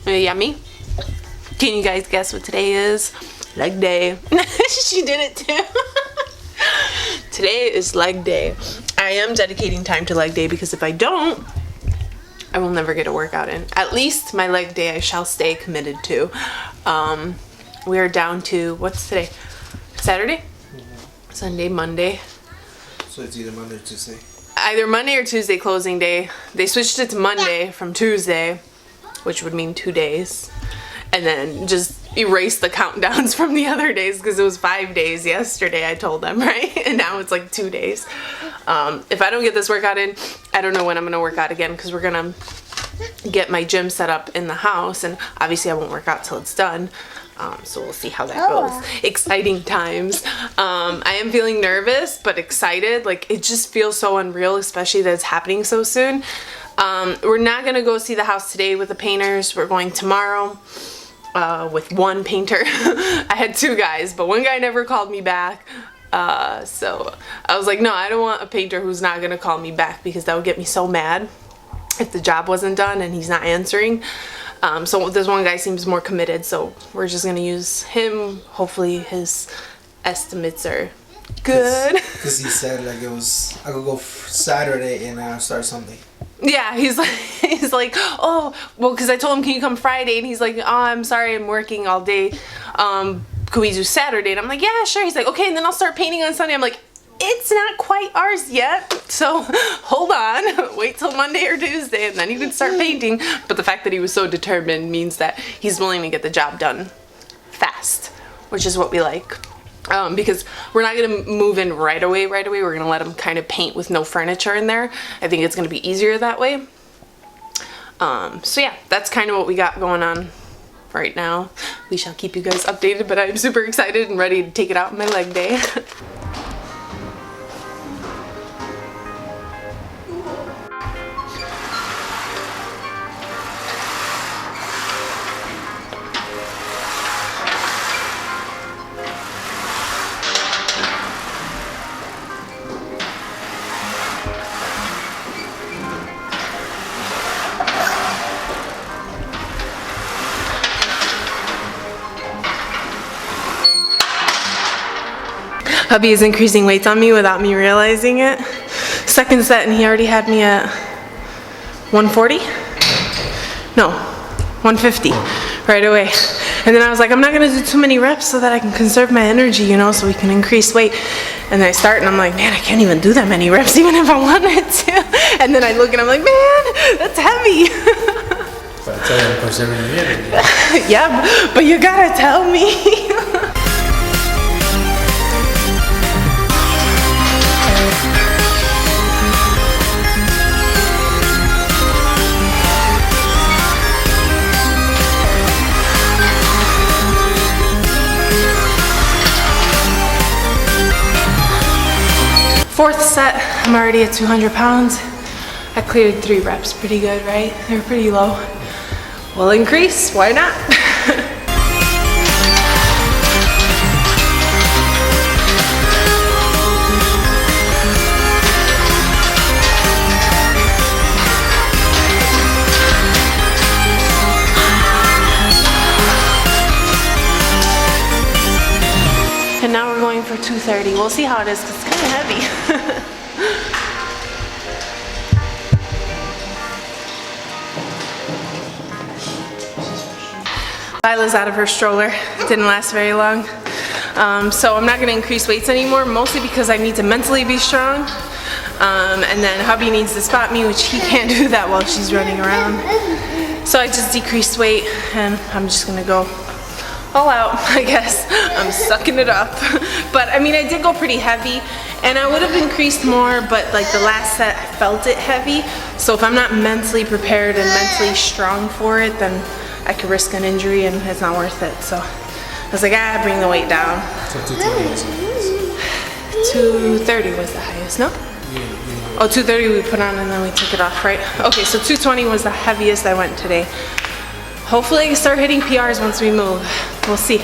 Yummy. Can you guys guess what today is? Leg day. She did it too. Today is leg day. I am dedicating time to leg day because if I don't, I will never get a workout in. At least my leg day I shall stay committed to. We are down to, what's today? Saturday? Sunday, Monday. So it's either Monday or Tuesday? Either Monday or Tuesday closing day. They switched it to Monday from Tuesday, which would mean 2 days. And then just erase the countdowns from the other days because it was 5 days yesterday, I told them, right? And now it's like 2 days. If I don't get this workout in, I don't know when I'm going to work out again because we're going to get my gym set up in the house. And obviously I won't work out till it's done. So we'll see how that goes. Exciting times. I am feeling nervous, but excited. Like, it just feels so unreal, especially that it's happening so soon. We're not going to go see the house today with the painters. We're going tomorrow. With one painter. I had 2 guys, but one guy never called me back. So I was like, no, I don't want a painter who's not gonna call me back because that would get me so mad if the job wasn't done and he's not answering. So this one guy seems more committed, so we're just gonna use him. Hopefully his estimates are good. Because he said like I could go Saturday and start Sunday. Yeah, he's like, oh, well, because I told him, can you come Friday? And he's like, oh, I'm sorry, I'm working all day. Could we do Saturday? And I'm like, yeah, sure. He's like, okay, and then I'll start painting on Sunday. I'm like, it's not quite ours yet, so hold on. Wait till Monday or Tuesday, and then you can start painting. But the fact that he was so determined means that he's willing to get the job done fast, which is what we like. Because we're not going to move in right away. We're going to let him kind of paint with no furniture in there. I think it's going to be easier that way. So yeah, that's kind of what we got going on right now. We shall keep you guys updated, but I'm super excited and ready to take it out on my leg day. Hubby is increasing weights on me without me realizing it. Second set and he already had me at 140? No, 150 right away. And then I was like, I'm not gonna do too many reps so that I can conserve my energy, you know, so we can increase weight. And then I start and I'm like, man, I can't even do that many reps even if I wanted to. And then I look and I'm like, man, that's heavy. But I tell you to conserve your energy. Yeah, but you gotta tell me. Fourth set, I'm already at 200 pounds. I cleared 3 reps, pretty good, right? They were pretty low. We'll increase, why not? And now we're going for 230. We'll see how it is because it's kind of heavy. Lila's out of her stroller. It didn't last very long. So I'm not going to increase weights anymore, mostly because I need to mentally be strong. And then hubby needs to spot me, which he can't do that while she's running around. So I just decreased weight and I'm just going to go all out, I guess. I'm sucking it up. But I mean, I did go pretty heavy and I would have increased more, but like the last set I felt it heavy. So if I'm not mentally prepared and mentally strong for it, then I could risk an injury and it's not worth it. So I was like, bring the weight down. So 220 was the highest. 230 was the highest, no? Yeah. Oh, 230 we put on and then we took it off, right? Okay, so 220 was the heaviest I went today. Hopefully I can start hitting PRs once we move. We'll see.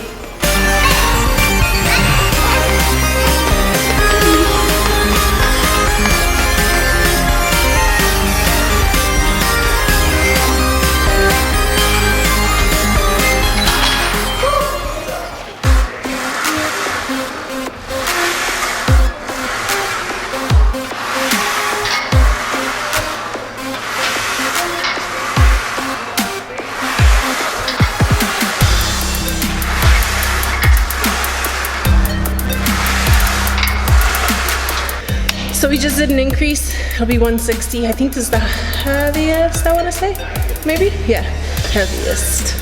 So we just did an increase. It'll be 160. I think this is the heaviest, I want to say. Maybe? Yeah, heaviest.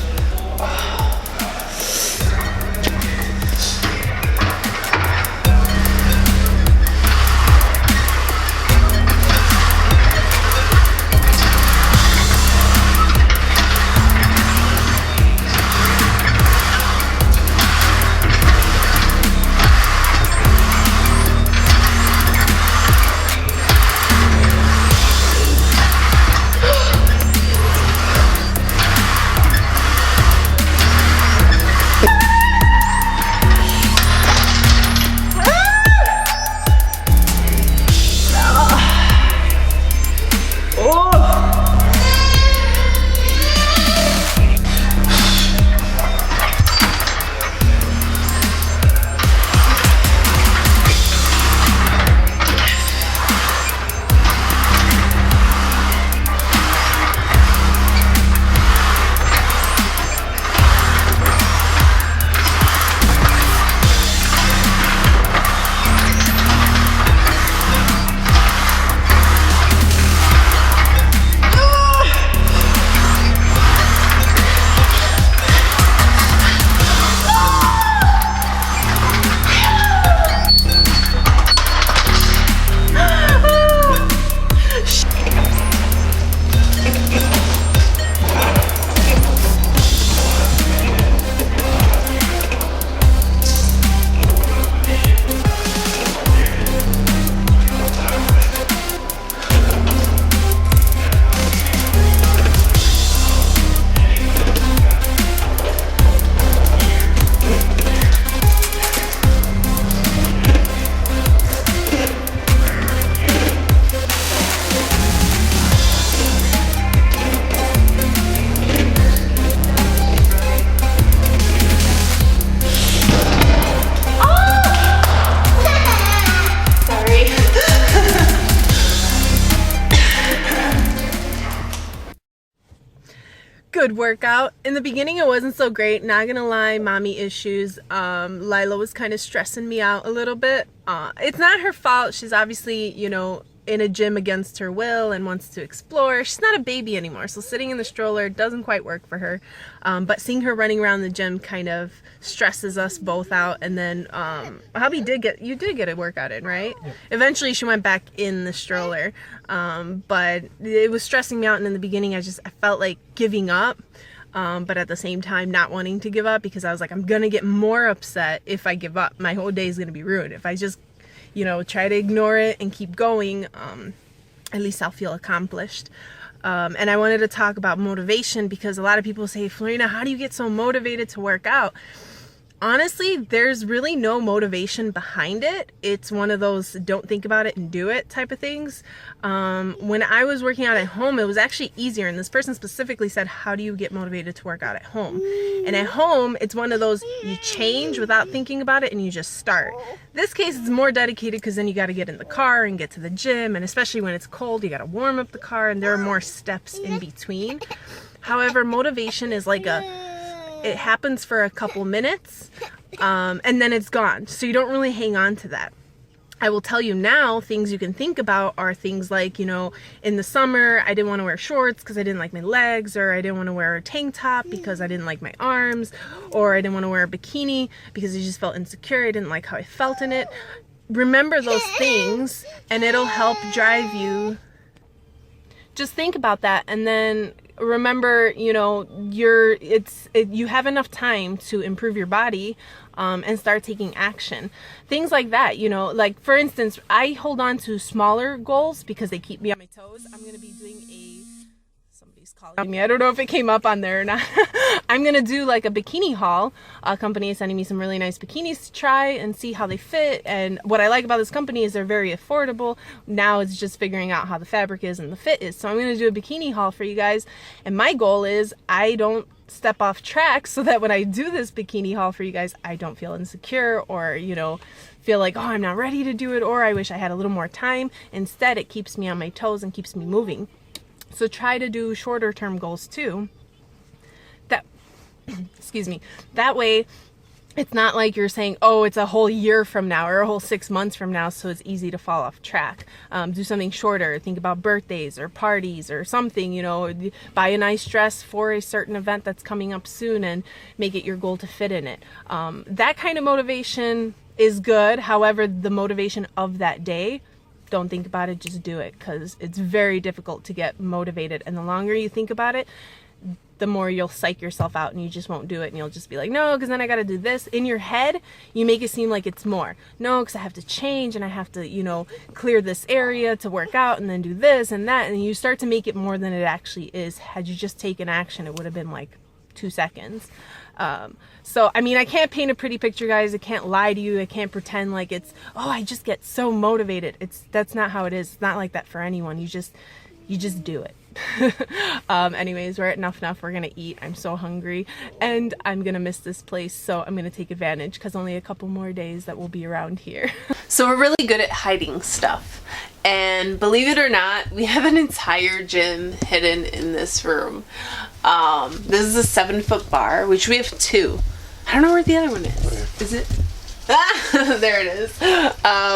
Good workout. In the beginning it wasn't so great, not gonna lie, mommy issues. Lila was kind of stressing me out a little bit. It's not her fault. She's obviously, you know, in a gym against her will and wants to explore. She's not a baby anymore, so sitting in the stroller doesn't quite work for her. But seeing her running around the gym kind of stresses us both out. And then hubby did get a workout in, right? Yeah. Eventually she went back in the stroller, but it was stressing me out. And in the beginning I felt like giving up, but at the same time not wanting to give up, because I was like, I'm gonna get more upset if I give up. My whole day is gonna be ruined. If I just, you know, try to ignore it and keep going, at least I'll feel accomplished. And I wanted to talk about motivation, because a lot of people say, Florina, how do you get so motivated to work out? Honestly, there's really no motivation behind it. It's one of those don't think about it and do it type of things. When I was working out at home, it was actually easier. And this person specifically said, how do you get motivated to work out at home? And at home, it's one of those, you change without thinking about it and you just start. This case is more dedicated, because then you got to get in the car and get to the gym. And especially when it's cold, you got to warm up the car, and there are more steps in between. However, motivation is like it happens for a couple minutes, and then it's gone. So you don't really hang on to that. I will tell you now, things you can think about are things like, you know, in the summer, I didn't want to wear shorts because I didn't like my legs, or I didn't want to wear a tank top because I didn't like my arms, or I didn't want to wear a bikini because I just felt insecure. I didn't like how I felt in it. Remember those things and it'll help drive you. Just think about that, and then remember, you know, you have enough time to improve your body, and start taking action. Things like that, you know, like for instance, I hold on to smaller goals because they keep me on my toes. I'm going to be doing somebody's calling me. I don't know if it came up on there or not. I'm going to do like a bikini haul. A company is sending me some really nice bikinis to try and see how they fit. And what I like about this company is they're very affordable. Now it's just figuring out how the fabric is and the fit is. So I'm going to do a bikini haul for you guys. And my goal is I don't step off track, so that when I do this bikini haul for you guys, I don't feel insecure or, you know, feel like, oh, I'm not ready to do it, or I wish I had a little more time. Instead, it keeps me on my toes and keeps me moving. So try to do shorter term goals too. That, excuse me, that way it's not like you're saying, oh, it's a whole year from now or a whole 6 months from now, so it's easy to fall off track. Do something shorter. Think about birthdays or parties or something, you know, buy a nice dress for a certain event that's coming up soon and make it your goal to fit in it. That kind of motivation is good. However, the motivation of that day, don't think about it, just do it, because it's very difficult to get motivated. And the longer you think about it, the more you'll psych yourself out and you just won't do it, and you'll just be like, no, because then I got to do this. In your head, you make it seem like it's more. No, because I have to change and I have to, you know, clear this area to work out and then do this and that. And you start to make it more than it actually is. Had you just taken action, it would have been like 2 seconds. So, I mean, I can't paint a pretty picture, guys. I can't lie to you. I can't pretend like it's, oh, I just get so motivated. That's not how it is. It's not like that for anyone. You just do it. Anyways, we're at enough. We're gonna eat. I'm so hungry and I'm gonna miss this place, so I'm gonna take advantage because only a couple more days that we'll be around here. So we're really good at hiding stuff, and believe it or not, we have an entire gym hidden in this room. This is a 7-foot bar, which we have 2. I don't know where the other one is. Is it? There it is.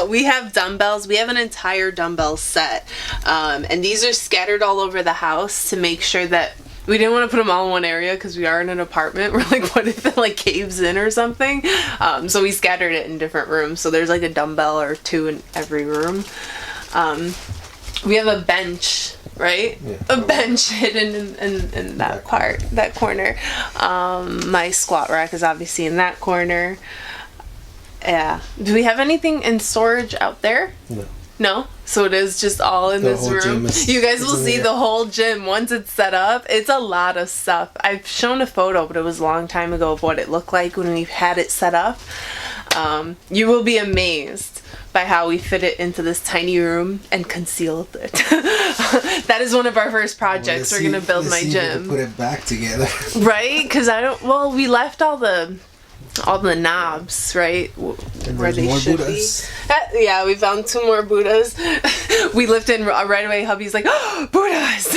We have dumbbells. We have an entire dumbbell set, and these are scattered all over the house to make sure that we didn't want to put them all in one area because we are in an apartment. We're like, what if it like caves in or something? So we scattered it in different rooms. So there's like a dumbbell or 2 in every room. We have a bench, right? Yeah. A bench hidden in that part, that corner. My squat rack is obviously in that corner. Yeah. Do we have anything in storage out there? No. No? So it is just all in this room. You guys will see the whole gym once it's set up. It's a lot of stuff. I've shown a photo, but it was a long time ago, of what it looked like when we had it set up. You will be amazed by how we fit it into this tiny room and concealed it. That is one of our first projects. We're going to build my gym. Put it back together. Right? Because we left all the knobs, right, where they should Buddhas. Be. Yeah, we found 2 more Buddhas. We lifted in right away. Hubby's like, oh, Buddhas!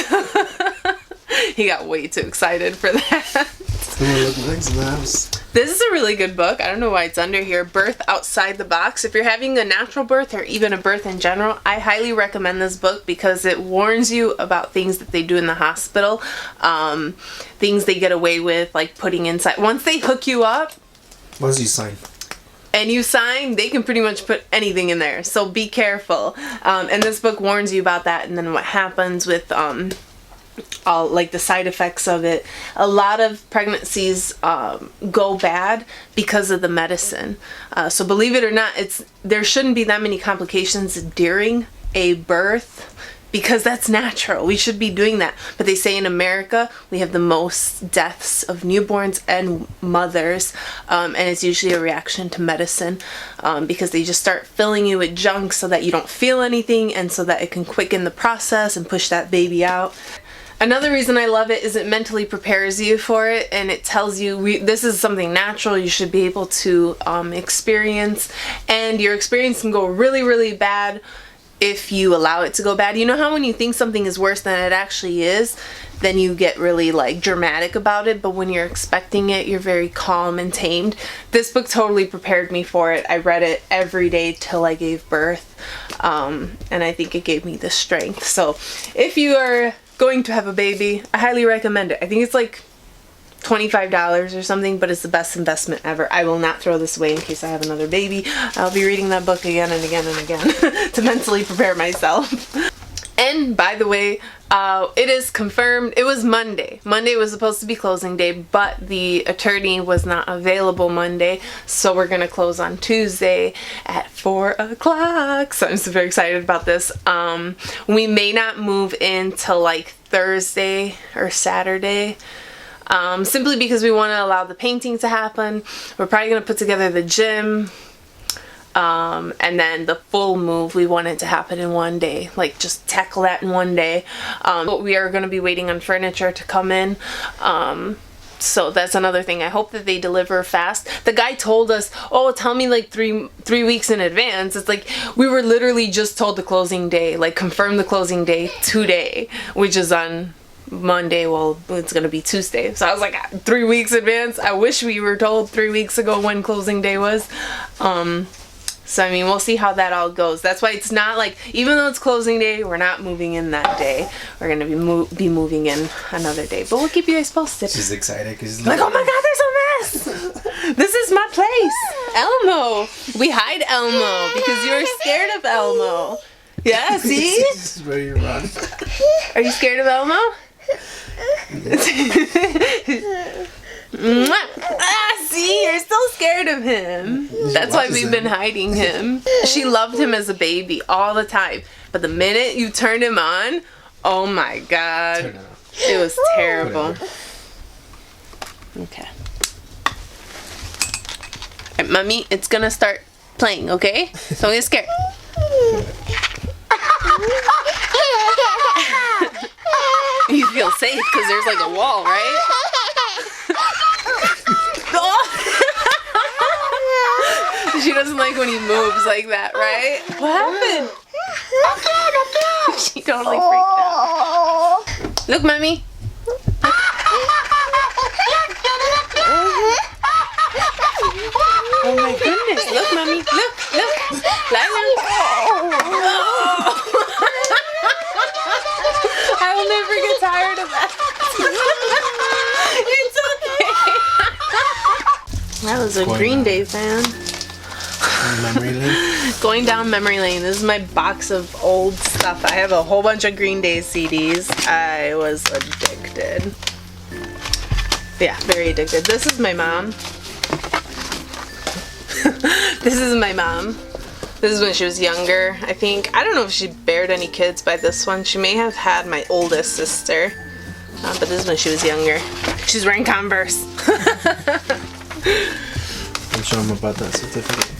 He got way too excited for that. This is a really good book. I don't know why it's under here. Birth Outside the Box. If you're having a natural birth or even a birth in general, I highly recommend this book because it warns you about things that they do in the hospital, things they get away with, like putting inside. Once they hook you up, once you sign. And you sign, they can pretty much put anything in there. So be careful. And this book warns you about that, and then what happens with all like the side effects of it. A lot of pregnancies go bad because of the medicine. So believe it or not, there shouldn't be that many complications during a birth, because that's natural. We should be doing that. But they say in America, we have the most deaths of newborns and mothers. And it's usually a reaction to medicine because they just start filling you with junk so that you don't feel anything and so that it can quicken the process and push that baby out. Another reason I love it is it mentally prepares you for it, and it tells you this is something natural you should be able to experience, and your experience can go really, really bad if you allow it to go bad. You know how when you think something is worse than it actually is, then you get really like dramatic about it, but when you're expecting it, you're very calm and tamed. This book totally prepared me for it. I read it every day till I gave birth, and I think it gave me the strength. So if you are going to have a baby, I highly recommend it. I think it's like $25 or something, but it's the best investment ever. I will not throw this away in case I have another baby. I'll be reading that book again and again and again to mentally prepare myself. And by the way, it is confirmed. It was Monday. Monday was supposed to be closing day, but the attorney was not available Monday, so we're gonna close on Tuesday at 4 o'clock. So I'm super excited about this. We may not move in till like Thursday or Saturday. Simply because we want to allow the painting to happen. We're probably going to put together the gym, and then the full move, we want it to happen in one day, like just tackle that in one day. But we are going to be waiting on furniture to come in, so that's another thing. I hope that they deliver fast. The guy told us, oh, tell me like three weeks in advance. It's like we were literally just told the closing day, like confirm the closing day today, which is on Monday, well, it's gonna be Tuesday. So I was like 3 weeks advance. I wish we were told 3 weeks ago when closing day was. So I mean, we'll see how that all goes. That's why it's not like, even though it's closing day, we're not moving in that day. We're gonna be moving in another day. But we'll keep you guys posted. She's excited because like, oh my God, there's a mess. This is my place, Elmo. We hide Elmo because you were scared of Elmo. Yeah, see? This is where you run. Are you scared of Elmo? See, you're still scared of him. That's why we've been hiding him. She loved him as a baby all the time, but the minute you turned him on, oh my God, it was terrible. Okay. Alright, Mommy, it's gonna start playing, okay? So don't get scared. You feel safe because there's like a wall, right? She doesn't like when he moves like that, right? What happened? She totally freaked out. Look, Mommy. Oh my goodness. Look, Mommy. Look. Lila. I will never get tired of that. It's okay. That was a Green Day fan. Memory lane. Going down memory lane. This is my box of old stuff. I have a whole bunch of Green Day CDs. I was addicted. Yeah, very addicted. This is my mom. This is my mom. This is when she was younger, I think. I don't know if she bared any kids by this one. She may have had my oldest sister. But this is when she was younger. She's wearing Converse. I'm show them about that certificate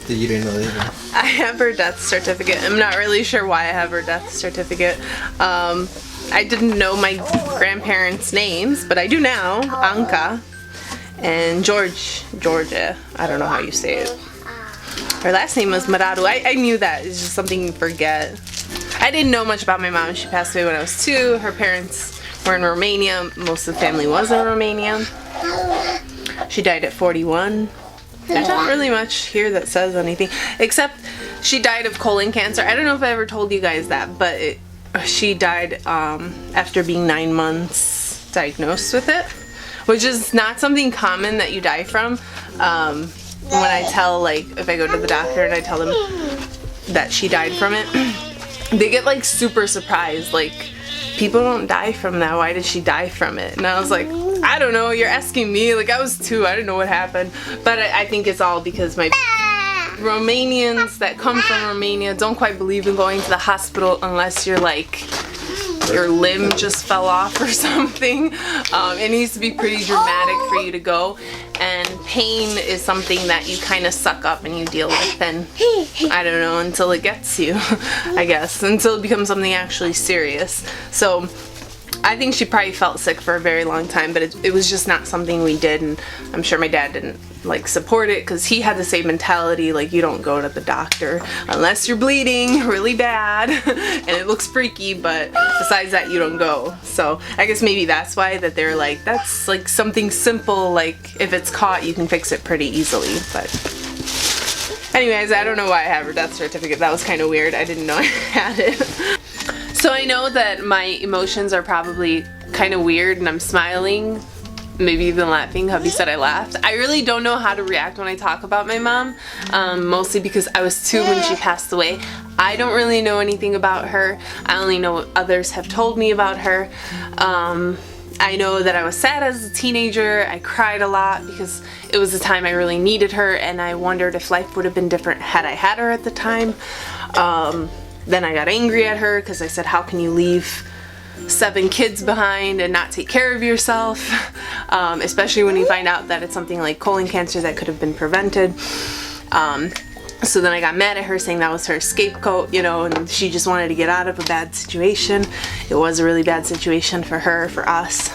that you didn't know they had. I have her death certificate. I'm not really sure why I have her death certificate. I didn't know my grandparents' names, but I do now. Anka and Georgia. I don't know how you say it. Her last name was Mararu. I knew that. It's just something you forget. I didn't know much about my mom. She passed away when I was 2. Her parents were in Romania. Most of the family was in Romania. She died at 41. There's not really much here that says anything, except she died of colon cancer. I don't know if I ever told you guys that, but she died after being 9 months diagnosed with it, which is not something common that you die from. When I tell, like, if I go to the doctor and I tell them that she died from it, they get like super surprised, like, people don't die from that, why did she die from it? And I was like, I don't know, you're asking me, like, I was 2, I didn't know what happened. But I think it's all because my Romanians that come from Romania don't quite believe in going to the hospital unless you're like, your limb just fell off or something. It needs to be pretty dramatic for you to go, and pain is something that you kind of suck up and you deal with, and I don't know, until it gets you, I guess, until it becomes something actually serious. So I think she probably felt sick for a very long time, but it was just not something we did, and I'm sure my dad didn't like support it because he had the same mentality, like, you don't go to the doctor unless you're bleeding really bad and it looks freaky, but besides that you don't go. So I guess maybe that's why that they're like, that's like something simple, like if it's caught you can fix it pretty easily. But anyways, I don't know why I have her death certificate. That was kind of weird. I didn't know I had it. So I know that my emotions are probably kind of weird and I'm smiling, maybe even laughing. Hubby said I laughed. I really don't know how to react when I talk about my mom, mostly because I was 2 when she passed away. I don't really know anything about her. I only know what others have told me about her. I know that I was sad as a teenager. I cried a lot because it was the time I really needed her, and I wondered if life would have been different had I had her at the time. Then I got angry at her because I said, how can you leave 7 kids behind and not take care of yourself, especially when you find out that it's something like colon cancer that could have been prevented. So then I got mad at her, saying that was her scapegoat, you know, and she just wanted to get out of a bad situation. It was a really bad situation for her, for us.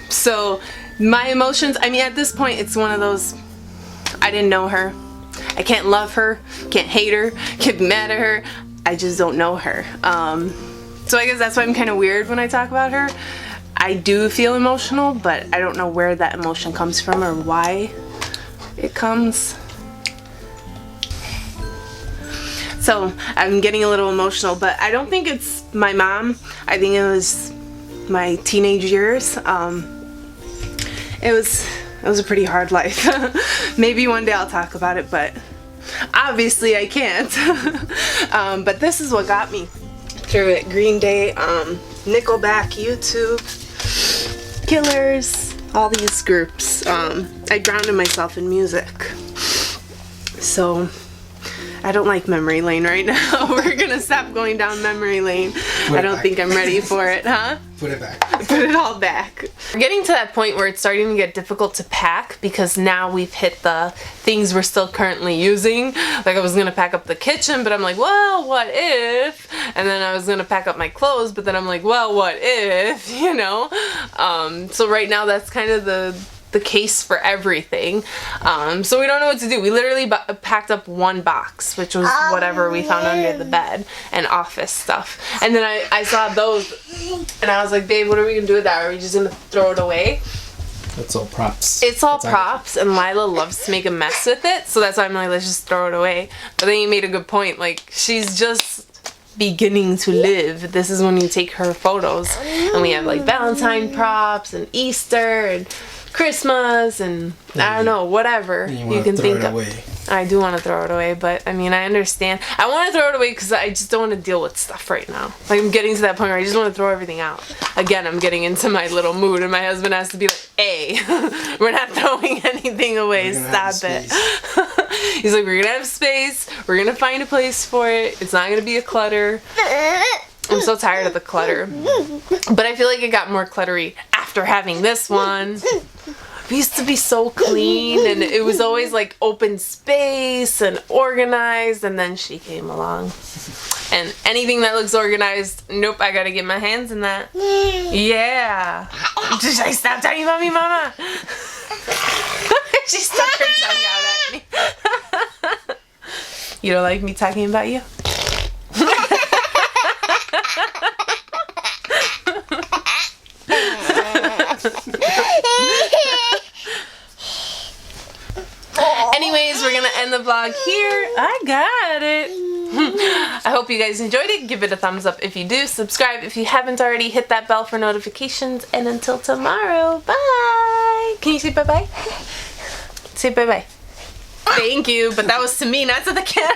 So my emotions, I mean, at this point it's one of those, I didn't know her. I can't love her, can't hate her, can't be mad at her. I just don't know her. So I guess that's why I'm kind of weird when I talk about her. I do feel emotional, but I don't know where that emotion comes from or why it comes. So I'm getting a little emotional, but I don't think it's my mom. I think it was my teenage years. It was a pretty hard life. Maybe one day I'll talk about it, but obviously I can't. But this is what got me through it. Green Day, Nickelback, YouTube, Killers, all these groups. I drowned myself in music. So I don't like memory lane right now. We're gonna stop going down memory lane. I don't think I'm ready for it, huh? Put it back. Put it all back. We're getting to that point where it's starting to get difficult to pack because now we've hit the things we're still currently using. Like I was gonna pack up the kitchen, but I'm like, well, what if? And then I was gonna pack up my clothes, but then I'm like, well, what if? You know? So right now that's kind of the case for everything. So we don't know what to do. We literally packed up one box, which was whatever we found under the bed, and office stuff. And then I saw those and I was like, babe, what are we gonna do with that? Are we just gonna throw it away? It's all props. It's all props, and Lila loves to make a mess with it, so that's why I'm like, let's just throw it away. But then you made a good point. Like, she's just beginning to live. This is when you take her photos, and we have like Valentine props and Easter and Christmas and I don't know, whatever you can think of. Away. I do want to throw it away, but I mean, I understand. I want to throw it away because I just don't want to deal with stuff right now. Like, I'm getting to that point where I just want to throw everything out. Again, I'm getting into my little mood, and my husband has to be like, hey, we're not throwing anything away. Stop it. He's like, we're going to have space. We're going to find a place for it. It's not going to be a clutter. I'm so tired of the clutter. But I feel like it got more cluttery after having this one. We used to be so clean, and it was always like open space and organized, and then she came along. And anything that looks organized, nope, I gotta get my hands in that. Yeah. Should I stop talking about me, Mama? She stuck her tongue out at me. You don't like me talking about you? Anyways, we're gonna end the vlog here. I got it. I hope you guys enjoyed it. Give it a thumbs up if you do. Subscribe if you haven't already. Hit that bell for notifications. And until tomorrow, bye. Can you say bye-bye? Say bye-bye. Thank you, but that was to me, not to the camera.